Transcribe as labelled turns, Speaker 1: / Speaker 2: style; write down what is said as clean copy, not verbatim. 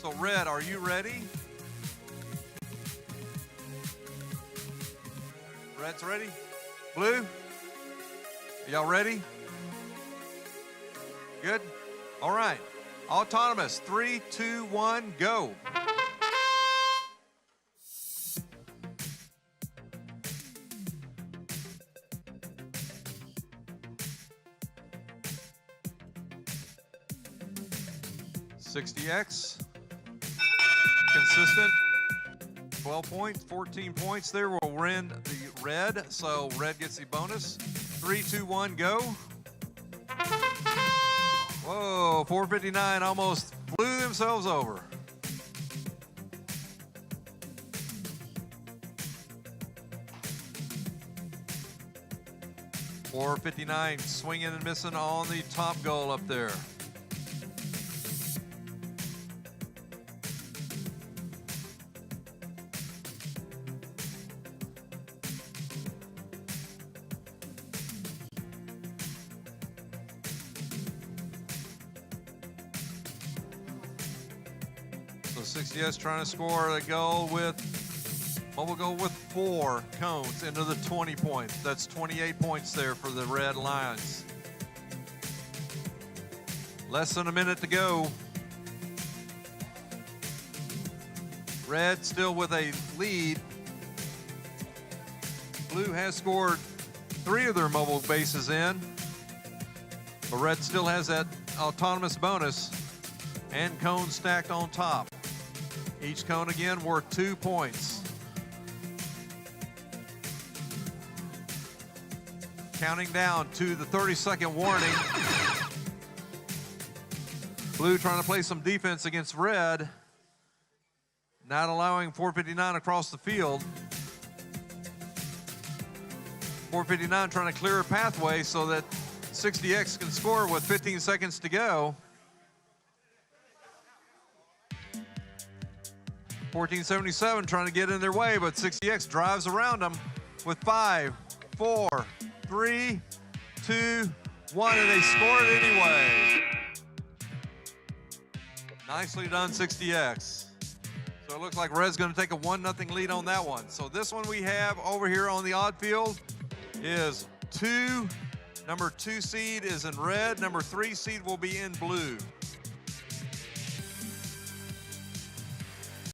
Speaker 1: So red, are you ready? Red's ready? Blue? Are y'all ready? Good? All right. Autonomous, 3, 2, 1, go. $60X, consistent, 12 points, 14 points there will win the red, so red gets the bonus. 3, 2, 1, go. Whoa, 459 almost flew themselves over. $459 swinging and missing on the top goal up there. So 60S trying to score a goal with, well, we'll go with 4 cones into the 20 points. That's 28 points there for the Red Lions. Less than a minute to go. Red still with a lead. Blue has scored 3 of their mobile bases in, but Red still has that autonomous bonus and cones stacked on top. Each cone again worth 2 points. Counting down to the 30-second warning. Blue trying to play some defense against red, not allowing 459 across the field. 459 trying to clear a pathway so that 60X can score with 15 seconds to go. 1477 trying to get in their way, but 60X drives around them with 5, 4, 3, 2, 1, and they score it anyway. Nicely done, 60X. So it looks like Red's going to take a 1-0 lead on that one. So this one we have over here on the odd field is 2. Number 2 seed is in red. Number 3 seed will be in blue.